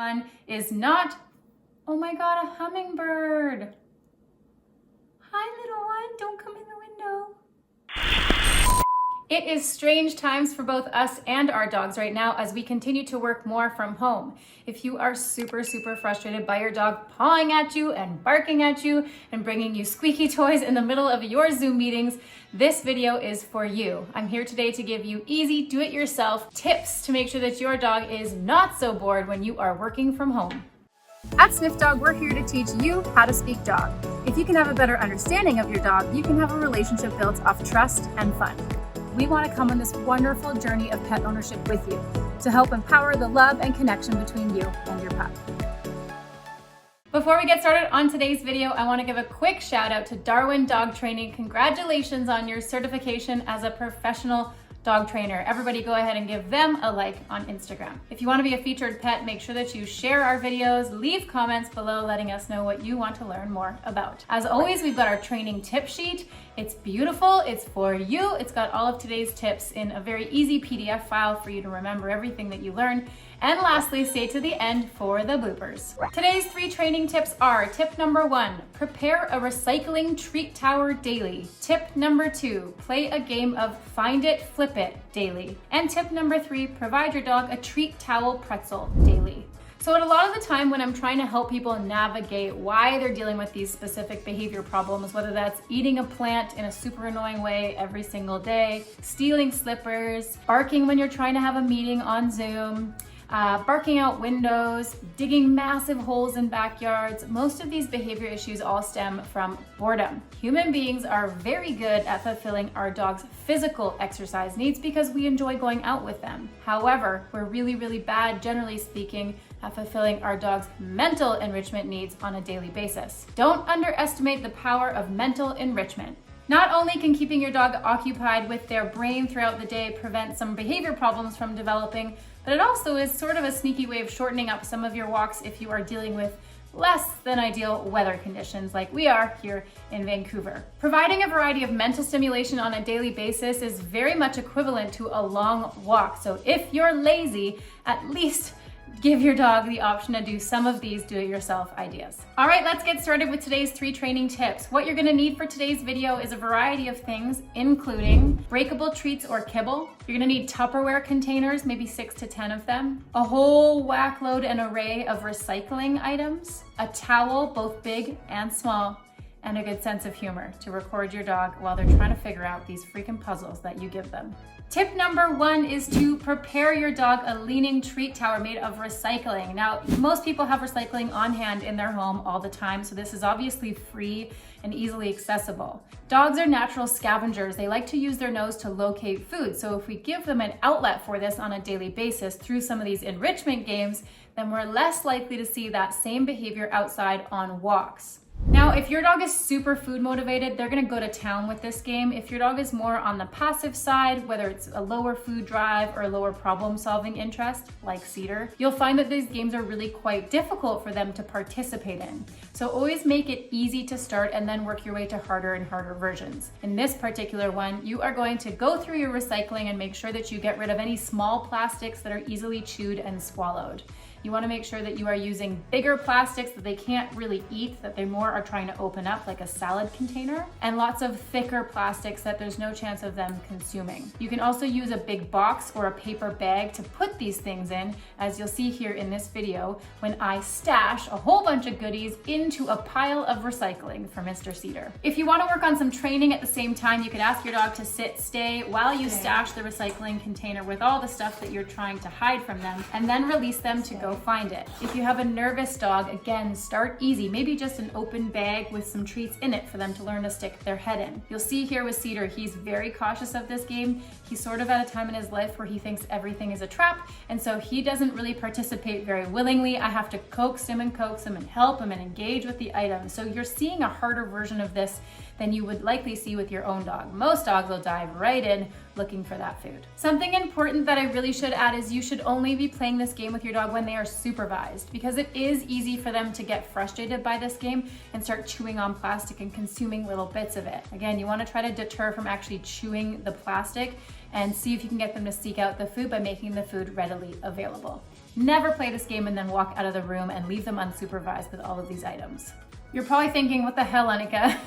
one is not, oh my God, a hummingbird. Hi, little one, don't come in the window. It is strange times for both us and our dogs right now as we continue to work more from home. If you are super frustrated by your dog pawing at you and barking at you and bringing you squeaky toys in the middle of your Zoom meetings, this video is for you. I'm here today to give you easy, do-it-yourself tips to make sure that your dog is not so bored when you are working from home. At Sniffdog, we're here to teach you how to speak dog. If you can have a better understanding of your dog, you can have a relationship built off trust and fun. We want to come on this wonderful journey of pet ownership with you to help empower the love and connection between you and your pup. Before we get started on today's video, I want to give a quick shout out to Darwin Dog Training. Congratulations on your certification as a professional dog trainer. Everybody go ahead and give them a like on Instagram. If you want to be a featured pet, make sure that you share our videos, leave comments below letting us know what you want to learn more about. As always, we've got our training tip sheet. It's beautiful, it's for you. It's got all of today's tips in a very easy PDF file for you to remember everything that you learn. And lastly, stay to the end for the bloopers. Today's 3 training tips are: tip number 1, prepare a recycling treat tower daily. Tip number 2, play a game of find it, flip it daily. And tip number 3, provide your dog a treat towel pretzel daily. So a lot of the time when I'm trying to help people navigate why they're dealing with these specific behavior problems, whether that's eating a plant in a super annoying way every single day, stealing slippers, barking when you're trying to have a meeting on Zoom, barking out windows, digging massive holes in backyards, most of these behavior issues all stem from boredom. Human beings are very good at fulfilling our dog's physical exercise needs because we enjoy going out with them. However, we're really bad, generally speaking, at fulfilling our dog's mental enrichment needs on a daily basis. Don't underestimate the power of mental enrichment. Not only can keeping your dog occupied with their brain throughout the day prevent some behavior problems from developing, but it also is sort of a sneaky way of shortening up some of your walks if you are dealing with less than ideal weather conditions like we are here in Vancouver. Providing a variety of mental stimulation on a daily basis is very much equivalent to a long walk. So if you're lazy, at least give your dog the option to do some of these do-it-yourself ideas. All right, let's get started with today's 3 training tips. What you're gonna need for today's video is a variety of things, including breakable treats or kibble. You're gonna need Tupperware containers, maybe 6 to 10 of them, a whole whack load and array of recycling items, a towel, both big and small, and a good sense of humor to record your dog while they're trying to figure out these freaking puzzles that you give them. Tip number 1 is to prepare your dog a leaning treat tower made of recycling. Now, most people have recycling on hand in their home all the time, so this is obviously free and easily accessible. Dogs are natural scavengers. They like to use their nose to locate food. So if we give them an outlet for this on a daily basis through some of these enrichment games, then we're less likely to see that same behavior outside on walks. Now, if your dog is super food motivated, they're gonna go to town with this game. If your dog is more on the passive side, whether it's a lower food drive or a lower problem solving interest, like Cedar, you'll find that these games are really quite difficult for them to participate in. So always make it easy to start and then work your way to harder and harder versions. In this particular one, you are going to go through your recycling and make sure that you get rid of any small plastics that are easily chewed and swallowed. You want to make sure that you are using bigger plastics that they can't really eat, that they more are trying to open up like a salad container, and lots of thicker plastics that there's no chance of them consuming. You can also use a big box or a paper bag to put these things in, as you'll see here in this video when I stash a whole bunch of goodies into a pile of recycling for Mr. Cedar. If you want to work on some training at the same time, you could ask your dog to stay while you stash the recycling container with all the stuff that you're trying to hide from them, and then release them to go find it. If you have a nervous dog, again, start easy. Maybe just an open bag with some treats in it for them to learn to stick their head in. You'll see here with Cedar, he's very cautious of this game. He's sort of at a time in his life where he thinks everything is a trap, and so he doesn't really participate very willingly. I have to coax him and help him and engage with the item. So you're seeing a harder version of this than you would likely see with your own dog. Most dogs will dive right in looking for that food. Something important that I really should add is you should only be playing this game with your dog when they are supervised, because it is easy for them to get frustrated by this game and start chewing on plastic and consuming little bits of it. Again, you want to try to deter from actually chewing the plastic and see if you can get them to seek out the food by making the food readily available. Never play this game and then walk out of the room and leave them unsupervised with all of these items. You're probably thinking, what the hell, Annika?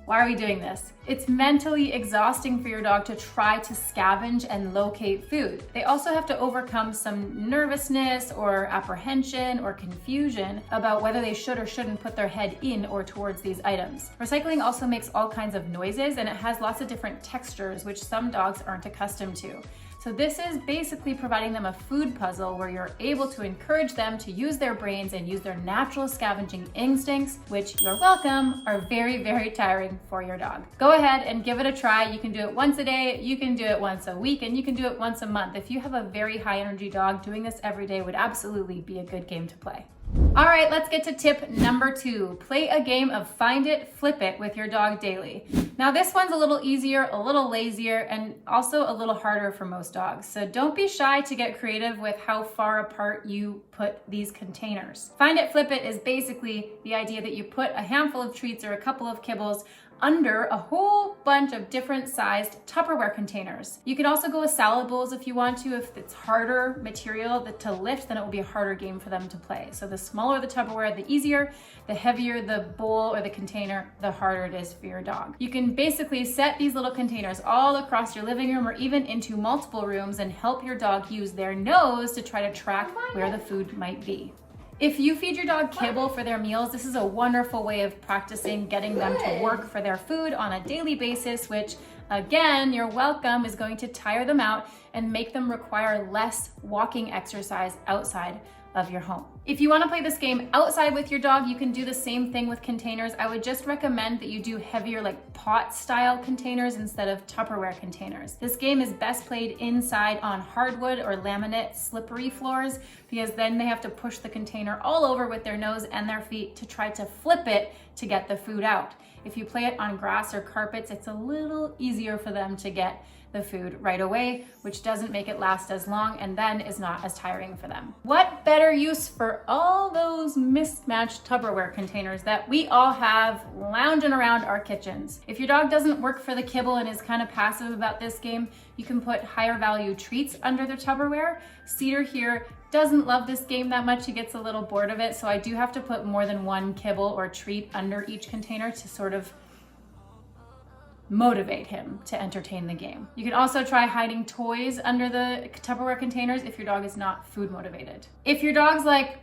Why are we doing this? It's mentally exhausting for your dog to try to scavenge and locate food. They also have to overcome some nervousness or apprehension or confusion about whether they should or shouldn't put their head in or towards these items. Recycling also makes all kinds of noises, and it has lots of different textures, which some dogs aren't accustomed to. So this is basically providing them a food puzzle where you're able to encourage them to use their brains and use their natural scavenging instincts, which, you're welcome, are very, very tiring for your dog. Go ahead and give it a try. You can do it once a day, you can do it once a week, and you can do it once a month. If you have a very high energy dog, doing this every day would absolutely be a good game to play. All right, let's get to tip number 2. Play a game of Find It, Flip It with your dog daily. Now this one's a little easier, a little lazier, and also a little harder for most dogs. So don't be shy to get creative with how far apart you put these containers. Find It, Flip It is basically the idea that you put a handful of treats or a couple of kibbles under a whole bunch of different sized Tupperware containers. You can also go with salad bowls if you want to. If it's harder material to lift, then it will be a harder game for them to play. So the smaller the Tupperware, the easier. The heavier the bowl or the container, the harder it is for your dog. You can basically set these little containers all across your living room or even into multiple rooms and help your dog use their nose to try to track where the food might be. If you feed your dog kibble for their meals, this is a wonderful way of practicing getting them to work for their food on a daily basis, which, again, you're welcome, is going to tire them out and make them require less walking exercise outside of your home. If you want to play this game outside with your dog, you can do the same thing with containers. I would just recommend that you do heavier, like pot style containers instead of Tupperware containers. This game is best played inside on hardwood or laminate slippery floors, because then they have to push the container all over with their nose and their feet to try to flip it to get the food out. If you play it on grass or carpets, it's a little easier for them to get the food right away, which doesn't make it last as long and then is not as tiring for them. What better use for all those mismatched Tupperware containers that we all have lounging around our kitchens? If your dog doesn't work for the kibble and is kind of passive about this game, you can put higher value treats under the Tupperware. Cedar here doesn't love this game that much. He gets a little bored of it, so I do have to put more than one kibble or treat under each container to sort of motivate him to entertain the game. You can also try hiding toys under the Tupperware containers if your dog is not food motivated. If your dog's like,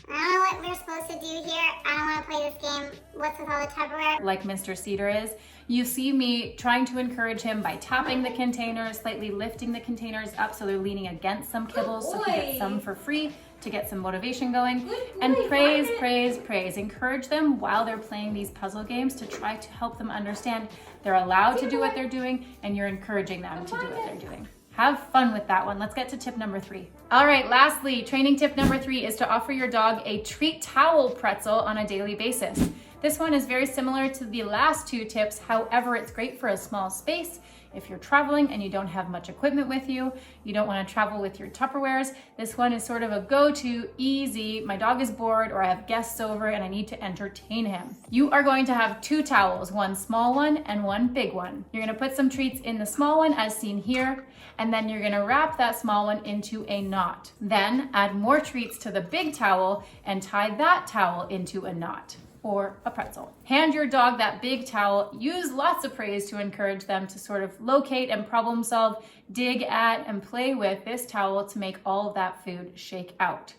I don't know what we're supposed to do here, I don't want to play this game, what's with all the Tupperware? Like Mr. Cedar is, you see me trying to encourage him by tapping the containers, slightly lifting the containers up so they're leaning against some kibbles so he gets some for free to get some motivation going. And praise, praise, praise. Encourage them while they're playing these puzzle games to try to help them understand they're allowed to do what they're doing and you're encouraging them to do what they're doing. Have fun with that one. Let's get to tip number 3. All right, lastly, training tip number 3 is to offer your dog a treat towel pretzel on a daily basis. This one is very similar to the last 2 tips. However, it's great for a small space. If you're traveling and you don't have much equipment with you, you don't want to travel with your Tupperwares, this one is sort of a go-to, easy, my dog is bored or I have guests over and I need to entertain him. You are going to have 2 towels, one small one and one big one. You're going to put some treats in the small one as seen here, and then you're going to wrap that small one into a knot. Then add more treats to the big towel and tie that towel into a knot or a pretzel. Hand your dog that big towel. Use lots of praise to encourage them to sort of locate and problem solve, dig at, and play with this towel to make all of that food shake out.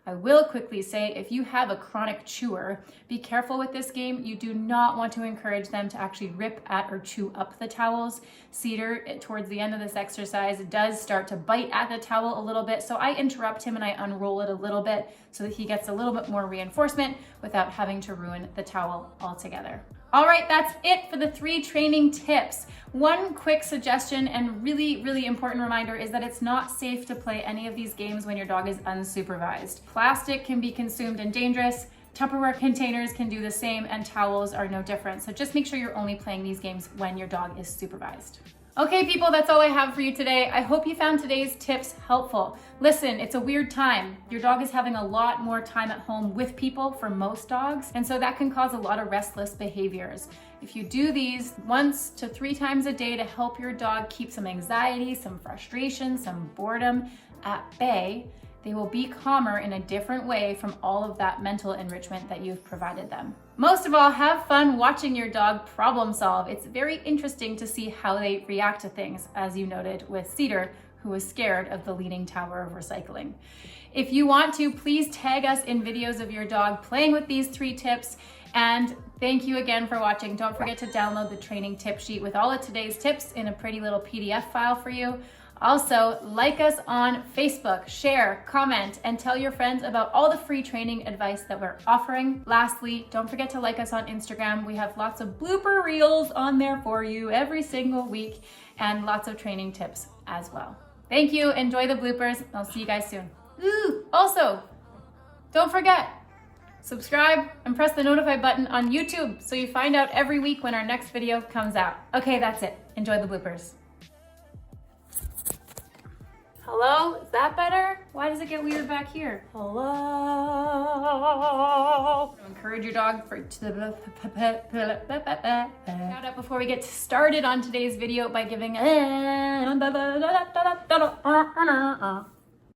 I will quickly say, if you have a chronic chewer, be careful with this game. You do not want to encourage them to actually rip at or chew up the towels. Cedar, towards the end of this exercise, does start to bite at the towel a little bit, so I interrupt him and I unroll it a little bit so that he gets a little bit more reinforcement without having to ruin the towel altogether. All right, that's it for the 3 training tips. One quick suggestion and really, really important reminder is that it's not safe to play any of these games when your dog is unsupervised. Plastic can be consumed and dangerous. Tupperware containers can do the same, and towels are no different. So just make sure you're only playing these games when your dog is supervised. Okay, people, that's all I have for you today. I hope you found today's tips helpful. Listen, it's a weird time. Your dog is having a lot more time at home with people for most dogs, and so that can cause a lot of restless behaviors. If you do these 1 to 3 times a day to help your dog keep some anxiety, some frustration, some boredom at bay, they will be calmer in a different way from all of that mental enrichment that you've provided them. Most of all, have fun watching your dog problem solve. It's very interesting to see how they react to things, as you noted with Cedar, who was scared of the Leaning Tower of Recycling. If you want to, please tag us in videos of your dog playing with these 3 tips. And thank you again for watching. Don't forget to download the training tip sheet with all of today's tips in a pretty little PDF file for you. Also, like us on Facebook, share, comment, and tell your friends about all the free training advice that we're offering. Lastly, don't forget to like us on Instagram. We have lots of blooper reels on there for you every single week and lots of training tips as well. Thank you. Enjoy the bloopers. I'll see you guys soon. Also, don't forget, subscribe and press the notify button on YouTube so you find out every week when our next video comes out. Okay, that's it. Enjoy the bloopers. Hello? Is that better? Why does it get weird back here? Hello? Encourage your dog to shout out before we get started on today's video by giving